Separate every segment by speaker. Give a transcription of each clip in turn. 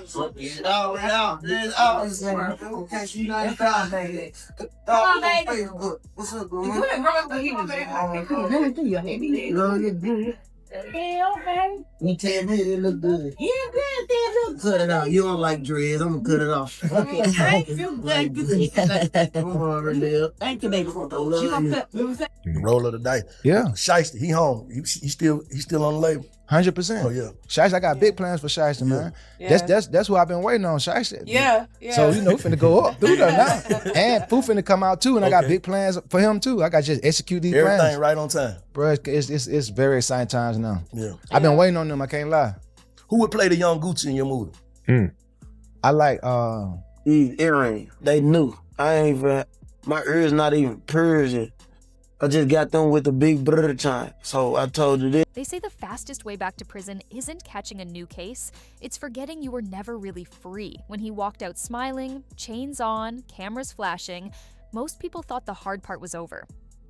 Speaker 1: It's out. It's out. It's out. Catch you 95, baby. Come on, baby. What's up, girl? You tell me it look good. Yeah, good. Cut it out. You don't like dreads. I'm gonna cut it off. Okay. Thank you. Thank you. Thank you, baby.
Speaker 2: Roll of the dice.
Speaker 3: Yeah.
Speaker 2: Shiesty, he home. He still on the label.
Speaker 3: 100%.
Speaker 2: Oh yeah.
Speaker 3: Shiesty, I got big plans for Shiesty, man.
Speaker 4: Yeah.
Speaker 3: That's what I've been waiting on, Shiesty.
Speaker 4: Yeah.
Speaker 3: So we finna go up through there now. And Pooh finna come out too, and I got big plans for him too. I got to just execute these plans.
Speaker 2: Everything right on time.
Speaker 3: Bro, it's very exciting times now.
Speaker 2: Yeah.
Speaker 3: I've been waiting on them, I can't lie.
Speaker 2: Who would play the young Gucci in your movie?
Speaker 3: I like
Speaker 1: These earrings, they new. I ain't even, my ears not even Persian. I just got them with the big brother time. So I told you this.
Speaker 5: They say the fastest way back to prison isn't catching a new case, it's forgetting you were never really free. When he walked out smiling, chains on, cameras flashing, most people thought the hard part was over.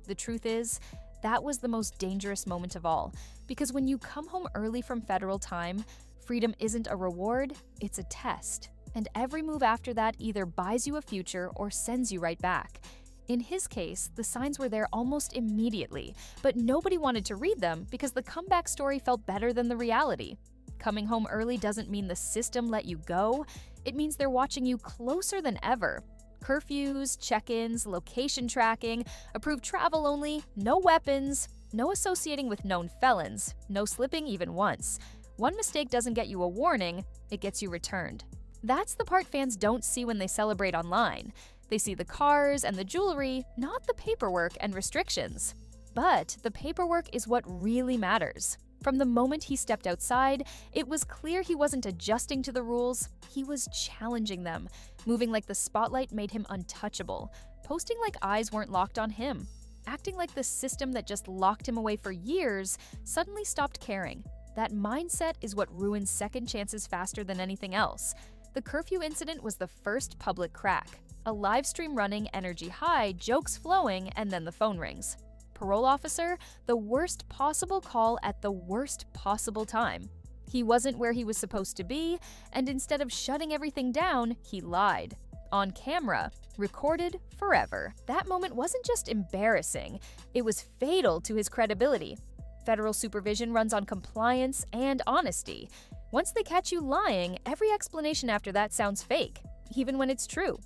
Speaker 5: The truth is, that was the most dangerous moment of all, because when you come home early from federal time, freedom isn't a reward, it's a test. And every move after that either buys you a future or sends you right back. In his case, the signs were there almost immediately, but nobody wanted to read them because the comeback story felt better than the reality. Coming home early doesn't mean the system let you go, it means they're watching you closer than ever. Curfews, check-ins, location tracking, approved travel only, no weapons, no associating with known felons, no slipping even once. One mistake doesn't get you a warning, it gets you returned. That's the part fans don't see when they celebrate online. They see the cars and the jewelry, not the paperwork and restrictions. But the paperwork is what really matters. From the moment he stepped outside, it was clear he wasn't adjusting to the rules, he was challenging them. Moving like the spotlight made him untouchable. Posting like eyes weren't locked on him. Acting like the system that just locked him away for years suddenly stopped caring. That mindset is what ruins second chances faster than anything else. The curfew incident was the first public crack. A live stream running, energy high, jokes flowing, and then the phone rings. Parole officer, the worst possible call at the worst possible time. He wasn't where he was supposed to be, and instead of shutting everything down, he lied. On camera, recorded forever. That moment wasn't just embarrassing, it was fatal to his credibility. Federal supervision runs on compliance and honesty. Once they catch you lying, every explanation after that sounds fake, even when it's true.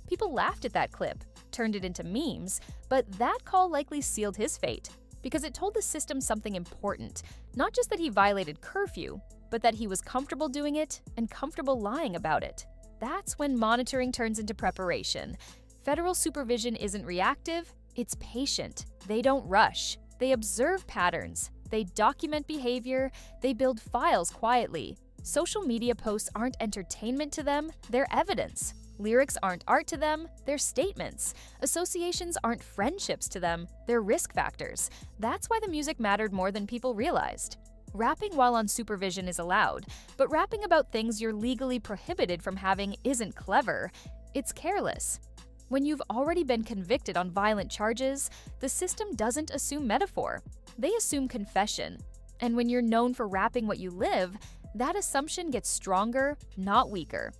Speaker 5: People laughed at that clip, turned it into memes, but that call likely sealed his fate because it told the system something important, not just that he violated curfew, but that he was comfortable doing it and comfortable lying about it. That's when monitoring turns into preparation. Federal supervision isn't reactive, it's patient. They don't rush. They observe patterns. They document behavior. They build files quietly. Social media posts aren't entertainment to them, they're evidence. Lyrics aren't art to them, they're statements. Associations aren't friendships to them, they're risk factors. That's why the music mattered more than people realized. Rapping while on supervision is allowed, but rapping about things you're legally prohibited from having isn't clever. It's careless. When you've already been convicted on violent charges, the system doesn't assume metaphor. They assume confession. And when you're known for rapping what you live, that assumption gets stronger, not weaker.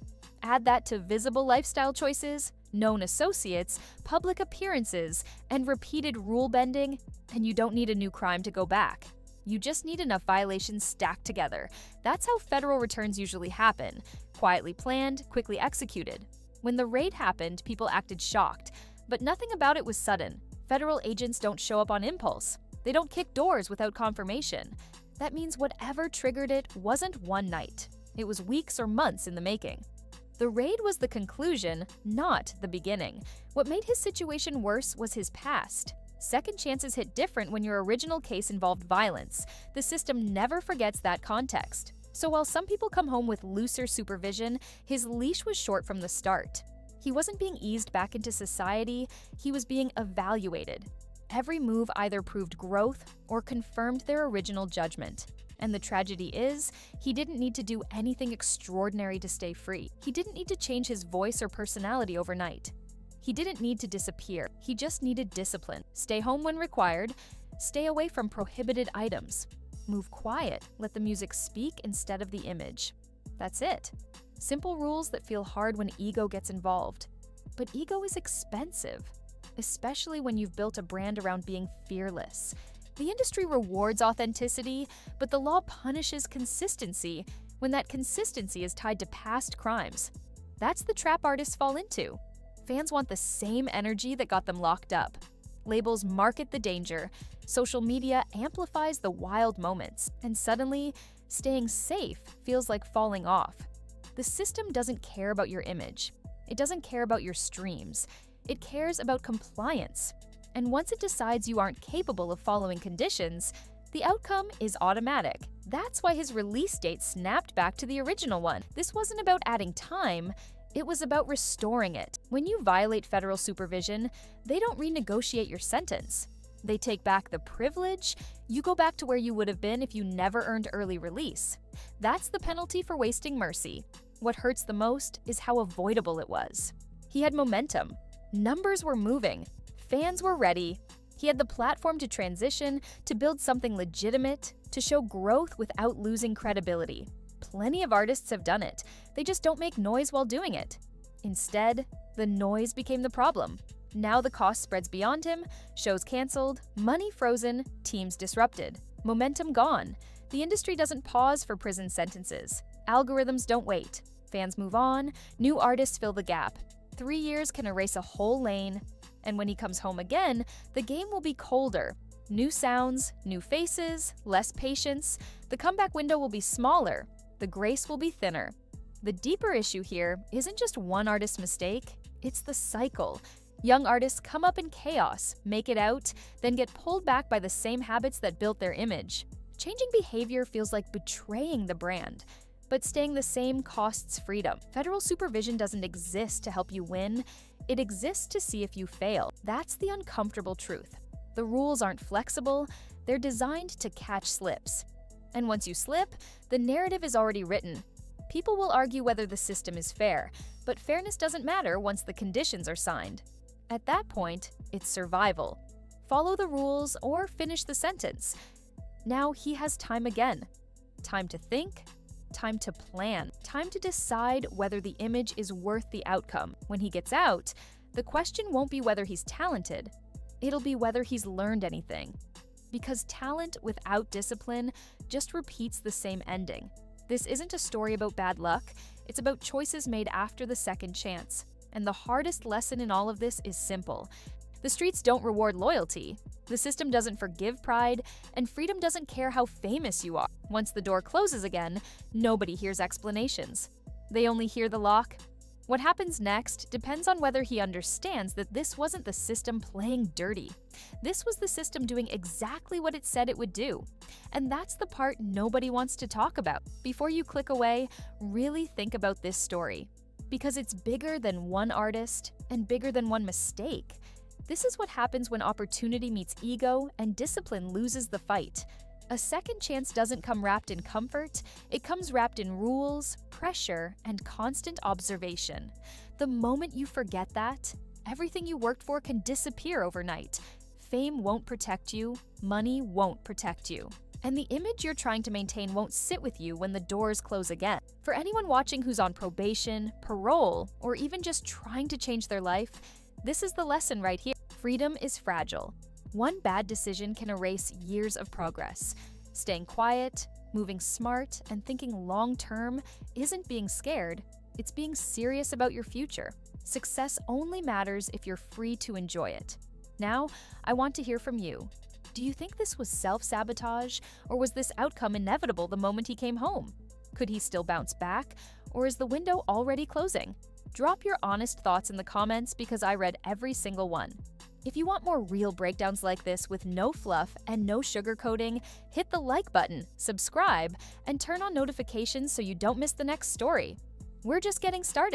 Speaker 5: Add that to visible lifestyle choices, known associates, public appearances, and repeated rule bending, and you don't need a new crime to go back. You just need enough violations stacked together. That's how federal returns usually happen. Quietly planned, quickly executed. When the raid happened, people acted shocked, but nothing about it was sudden. Federal agents don't show up on impulse. They don't kick doors without confirmation. That means whatever triggered it wasn't one night. It was weeks or months in the making. The raid was the conclusion, not the beginning. What made his situation worse was his past. Second chances hit different when your original case involved violence. The system never forgets that context. So while some people come home with looser supervision, his leash was short from the start. He wasn't being eased back into society, he was being evaluated. Every move either proved growth or confirmed their original judgment. And the tragedy is, he didn't need to do anything extraordinary to stay free. He didn't need to change his voice or personality overnight. He didn't need to disappear. He just needed discipline. Stay home when required. Stay away from prohibited items. Move quiet. Let the music speak instead of the image. That's it. Simple rules that feel hard when ego gets involved. But ego is expensive, especially when you've built a brand around being fearless. The industry rewards authenticity, but the law punishes consistency when that consistency is tied to past crimes. That's the trap artists fall into. Fans want the same energy that got them locked up. Labels market the danger, social media amplifies the wild moments, and suddenly, staying safe feels like falling off. The system doesn't care about your image. It doesn't care about your streams. It cares about compliance. And once it decides you aren't capable of following conditions, the outcome is automatic. That's why his release date snapped back to the original one. This wasn't about adding time, it was about restoring it. When you violate federal supervision, they don't renegotiate your sentence. They take back the privilege. You go back to where you would have been if you never earned early release. That's the penalty for wasting mercy. What hurts the most is how avoidable it was. He had momentum. Numbers were moving. Fans were ready. He had the platform to transition, to build something legitimate, to show growth without losing credibility. Plenty of artists have done it. They just don't make noise while doing it. Instead, the noise became the problem. Now the cost spreads beyond him, shows canceled, money frozen, teams disrupted, momentum gone. The industry doesn't pause for prison sentences. Algorithms don't wait. Fans move on, new artists fill the gap. 3 years can erase a whole lane, and when he comes home again, the game will be colder. New sounds, new faces, less patience. The comeback window will be smaller. The grace will be thinner. The deeper issue here isn't just one artist's mistake, it's the cycle. Young artists come up in chaos, make it out, then get pulled back by the same habits that built their image. Changing behavior feels like betraying the brand, but staying the same costs freedom. Federal supervision doesn't exist to help you win, it exists to see if you fail. That's the uncomfortable truth. The rules aren't flexible, they're designed to catch slips. And once you slip, the narrative is already written. People will argue whether the system is fair, but fairness doesn't matter once the conditions are signed. At that point, it's survival. Follow the rules or finish the sentence. Now he has time again. Time to think, time to plan, time to decide whether the image is worth the outcome. When he gets out, the question won't be whether he's talented, it'll be whether he's learned anything. Because talent without discipline just repeats the same ending. This isn't a story about bad luck, it's about choices made after the second chance. And the hardest lesson in all of this is simple. The streets don't reward loyalty, the system doesn't forgive pride, and freedom doesn't care how famous you are. Once the door closes again, nobody hears explanations. They only hear the lock. What happens next depends on whether he understands that this wasn't the system playing dirty. This was the system doing exactly what it said it would do. And that's the part nobody wants to talk about. Before you click away, really think about this story. Because it's bigger than one artist and bigger than one mistake. This is what happens when opportunity meets ego and discipline loses the fight. A second chance doesn't come wrapped in comfort, it comes wrapped in rules, pressure, and constant observation. The moment you forget that, everything you worked for can disappear overnight. Fame won't protect you, money won't protect you. And the image you're trying to maintain won't sit with you when the doors close again. For anyone watching who's on probation, parole, or even just trying to change their life, this is the lesson right here. Freedom is fragile. One bad decision can erase years of progress. Staying quiet, moving smart, and thinking long-term isn't being scared, it's being serious about your future. Success only matters if you're free to enjoy it. Now, I want to hear from you. Do you think this was self-sabotage, or was this outcome inevitable the moment he came home? Could he still bounce back, or is the window already closing? Drop your honest thoughts in the comments because I read every single one. If you want more real breakdowns like this with no fluff and no sugarcoating, hit the like button, subscribe, and turn on notifications so you don't miss the next story. We're just getting started.